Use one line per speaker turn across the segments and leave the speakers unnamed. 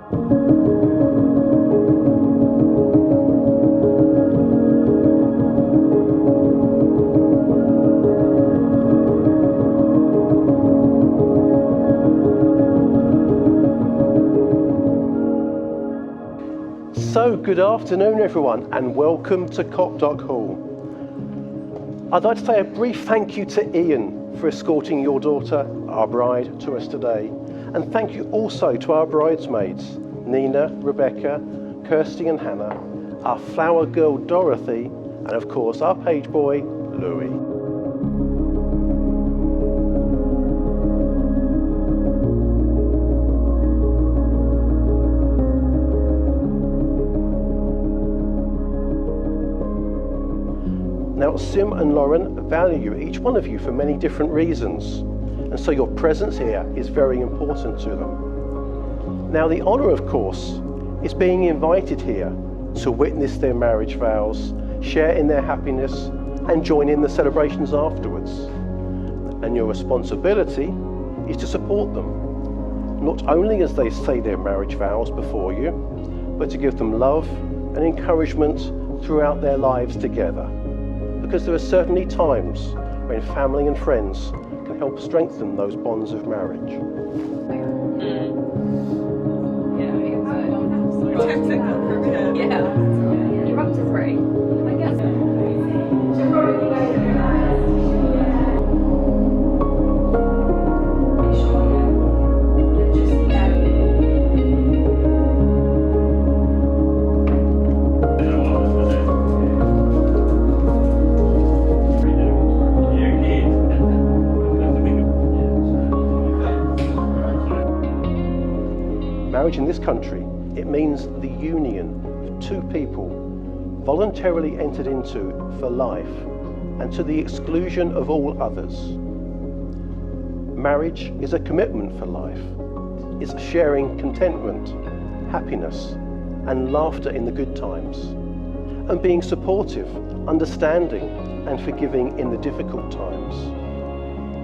So, good afternoon everyone and welcome to Copdock Hall. I'd like to say a brief thank you to Ian for escorting your daughter, our bride, to us today. And thank you also to our bridesmaids, Nina, Rebecca, Kirsty and Hannah, our flower girl Dorothy, and of course our page boy, Louis. Now, Sim and Lauren value each one of you for many different reasons, and so your presence here is very important to them. Now, the honour, of course, is being invited here to witness their marriage vows, share in their happiness, and join in the celebrations afterwards. And your responsibility is to support them, not only as they say their marriage vows before you, but to give them love and encouragement throughout their lives together. Because there are certainly times when family and friends can help strengthen those bonds of marriage.
You're up to 3. I guess.
Marriage in this country, it means the union of two people voluntarily entered into for life and to the exclusion of all others. Marriage is a commitment for life. It's sharing contentment, happiness, and laughter in the good times, and being supportive, understanding, and forgiving in the difficult times.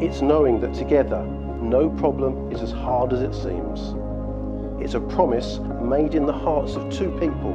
It's knowing that together, no problem is as hard as it seems. It's a promise made in the hearts of two people,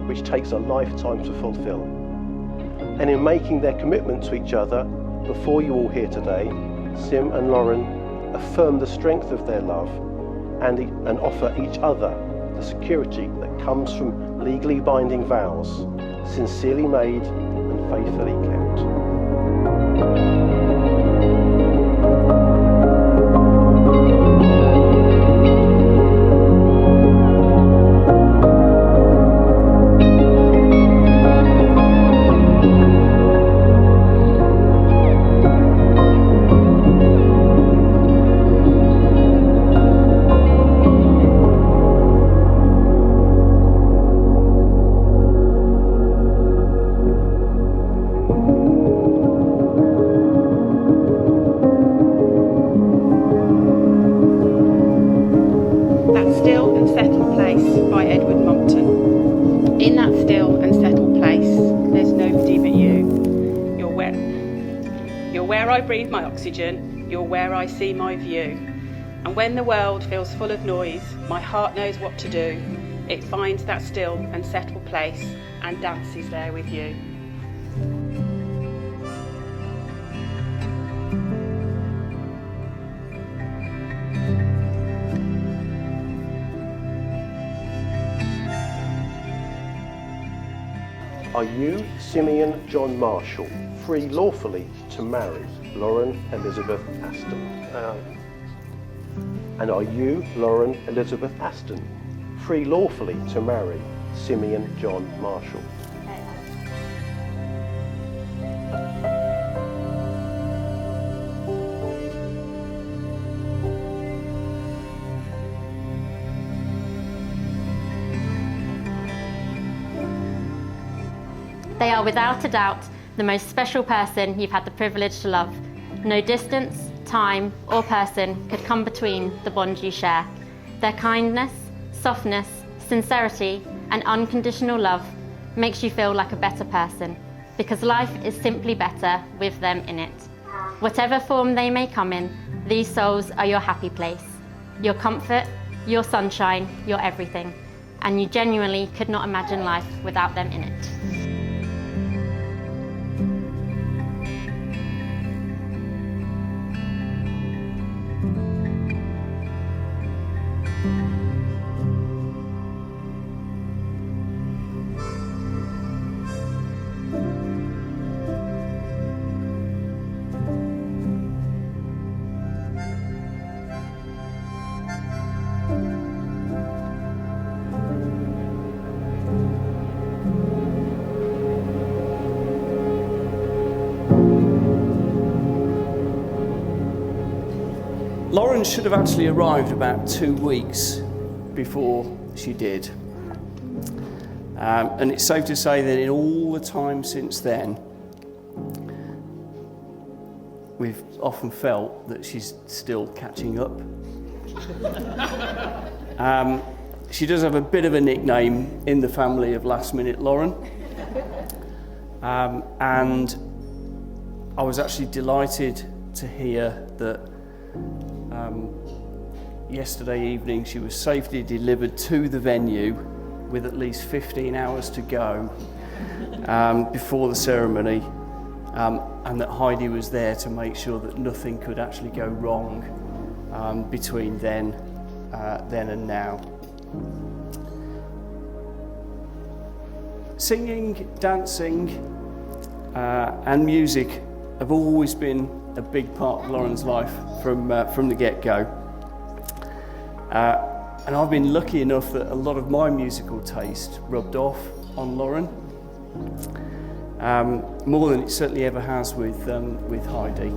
which takes a lifetime to fulfill. And in making their commitment to each other, before you all here today, Sim and Lauren affirm the strength of their love and offer each other the security that comes from legally binding vows, sincerely made and faithfully kept.
Where I breathe my oxygen, you're where I see my view. And when the world feels full of noise, my heart knows what to do. It finds that still and settled place and dances there with you.
Are you, Simeon John Marshall, free lawfully to marry Lauren Elizabeth Aston? And are you, Lauren Elizabeth Aston, free lawfully to marry Simeon John Marshall?
They are without a doubt the most special person you've had the privilege to love. No distance, time, or person could come between the bond you share. Their kindness, softness, sincerity, and unconditional love makes you feel like a better person, because life is simply better with them in it. Whatever form they may come in, these souls are your happy place, your comfort, your sunshine, your everything, and you genuinely could not imagine life without them in it.
Lauren should have actually arrived about 2 weeks before she did. And it's safe to say that in all the time since then, we've often felt that she's still catching up. She does have a bit of a nickname in the family of Last Minute Lauren. And I was actually delighted to hear that yesterday evening she was safely delivered to the venue with at least 15 hours to go before the ceremony, and that Heidi was there to make sure that nothing could actually go wrong between then and now. Singing, dancing and music have always been a big part of Lauren's life from the get-go. And I've been lucky enough that a lot of my musical taste rubbed off on Lauren, more than it certainly ever has with Heidi.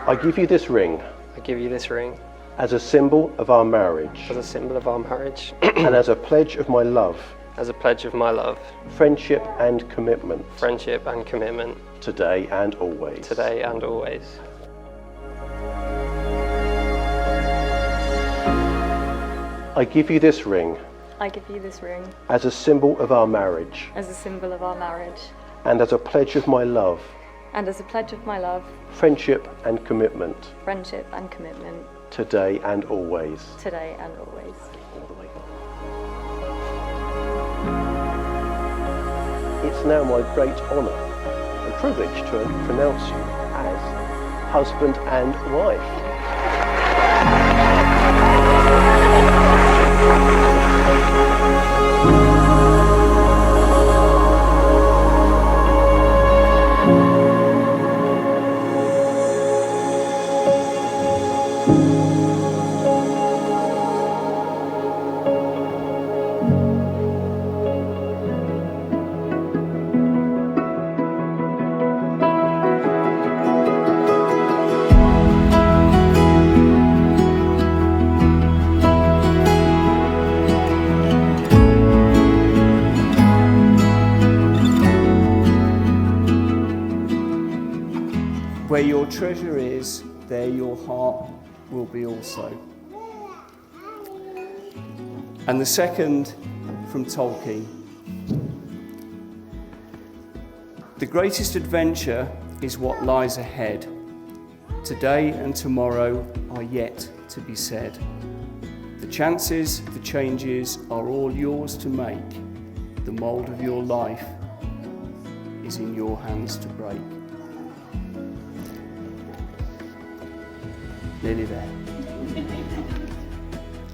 I give you this ring
I give you this ring
as a symbol of our marriage
as a symbol of our marriage
and as a pledge of my love,
as a pledge of my love,
friendship and commitment,
friendship and commitment,
today and always.
today and always.
I give you this ring
I give you this ring
as a symbol of our marriage
as a symbol of our marriage
and as a pledge of my love,
and as a pledge of my love,
friendship and commitment,
friendship and commitment,
today and always.
today and always.
All the way. It's now my great honour and privilege to pronounce you as husband and wife.
Where your treasure is, there your heart will be also. And the second from Tolkien. The greatest adventure is what lies ahead. Today and tomorrow are yet to be said. The chances, the changes are all yours to make. The mould of your life is in your hands to break. Nearly there.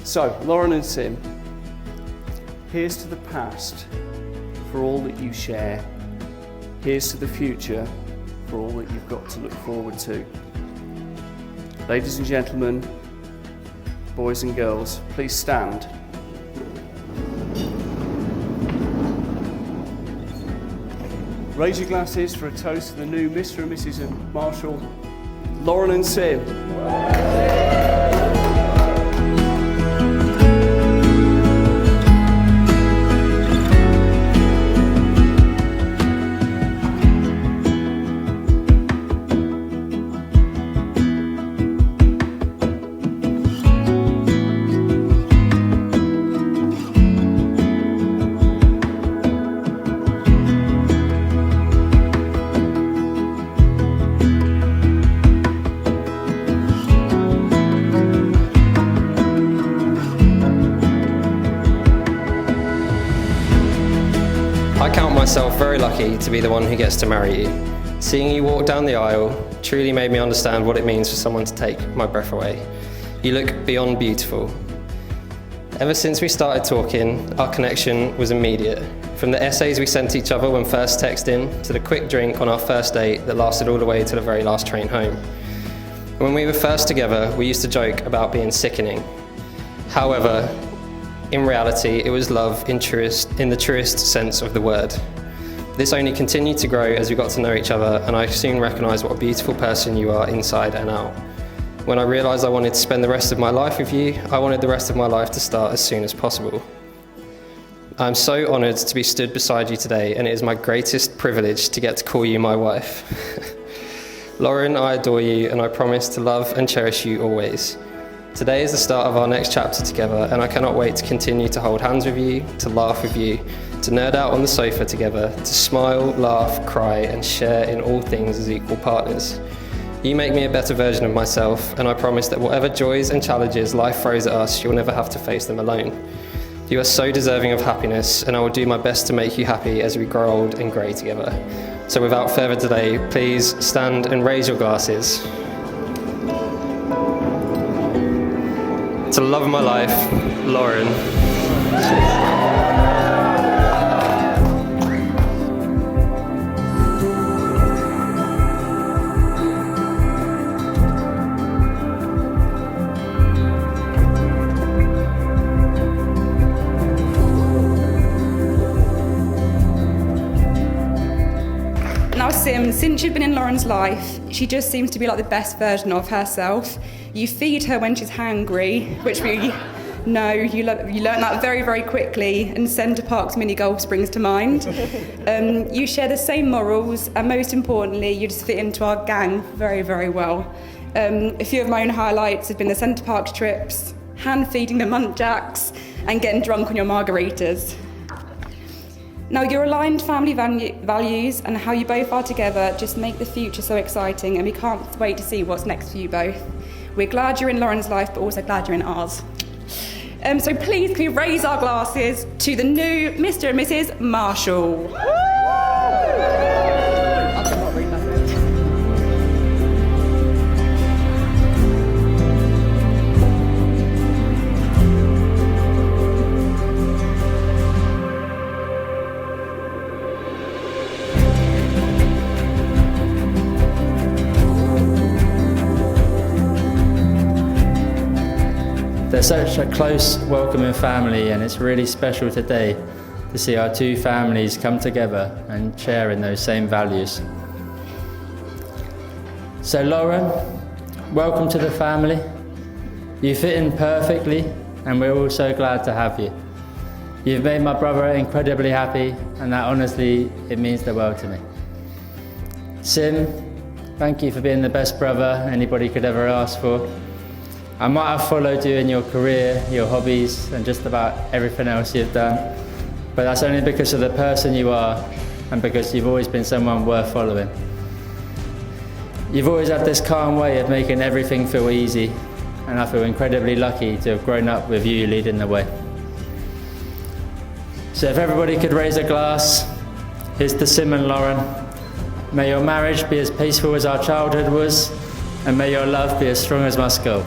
So, Lauren and Tim, Here's to the past for all that you share. Here's to the future for all that you've got to look forward to. Ladies and gentlemen, boys and girls, please stand. Raise your glasses for a toast to the new Mr. and Mrs. and Marshall, Lauren and Sim.
I count myself very lucky to be the one who gets to marry you. Seeing you walk down the aisle truly made me understand what it means for someone to take my breath away. You look beyond beautiful. Ever since we started talking, our connection was immediate. From the essays we sent each other when first texting, to the quick drink on our first date that lasted all the way to the very last train home. When we were first together, we used to joke about being sickening. However, in reality, it was love in the truest sense of the word. This only continued to grow as we got to know each other, and I soon recognised what a beautiful person you are inside and out. When I realised I wanted to spend the rest of my life with you, I wanted the rest of my life to start as soon as possible. I'm so honoured to be stood beside you today, and it is my greatest privilege to get to call you my wife. Lauren, I adore you, and I promise to love and cherish you always. Today is the start of our next chapter together, and I cannot wait to continue to hold hands with you, to laugh with you, to nerd out on the sofa together, to smile, laugh, cry, and share in all things as equal partners. You make me a better version of myself, and I promise that whatever joys and challenges life throws at us, you'll never have to face them alone. You are so deserving of happiness, and I will do my best to make you happy as we grow old and grey together. So without further delay, please stand and raise your glasses. To the love of my life, Lauren.
Now Sim, since you've been in Lauren's life, she just seems to be like the best version of herself. You feed her when she's hangry, which we know you learn that very, very quickly, and Centre Park's mini golf springs to mind. You share the same morals, and most importantly, you just fit into our gang very, very well. A few of my own highlights have been the Centre Park trips, hand feeding the muntjacks, and getting drunk on your margaritas. Now, your aligned family values and how you both are together just make the future so exciting, and we can't wait to see what's next for you both. We're glad you're in Lauren's life, but also glad you're in ours. So please, can we raise our glasses to the new Mr. and Mrs. Marshall.
They're such a close, welcoming family, and it's really special today to see our two families come together and share in those same values. So Lauren, welcome to the family. You fit in perfectly, and we're all so glad to have you. You've made my brother incredibly happy, and that honestly, it means the world to me. Sim, thank you for being the best brother anybody could ever ask for. I might have followed you in your career, your hobbies, and just about everything else you've done, but that's only because of the person you are and because you've always been someone worth following. You've always had this calm way of making everything feel easy, and I feel incredibly lucky to have grown up with you leading the way. So if everybody could raise a glass, here's to Sim and Lauren. May your marriage be as peaceful as our childhood was, and may your love be as strong as my skull.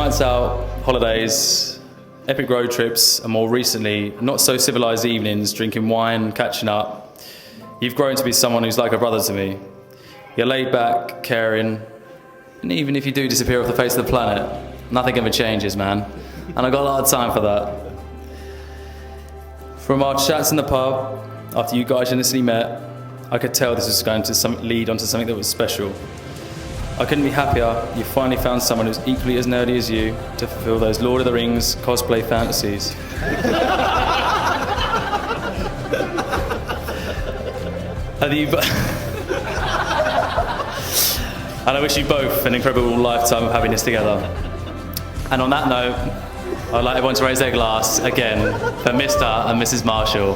nights out, holidays, epic road trips, and more recently, not so civilised evenings, drinking wine, catching up. You've grown to be someone who's like a brother to me. You're laid back, caring, and even if you do disappear off the face of the planet, nothing ever changes, man. And I got a lot of time for that. From our chats in the pub, after you guys initially met, I could tell this was going to lead onto something that was special. I couldn't be happier you finally found someone who's equally as nerdy as you to fulfill those Lord of the Rings cosplay fantasies. And I wish you both an incredible lifetime of happiness together. And on that note, I'd like everyone to raise their glass again for Mr. and Mrs. Marshall.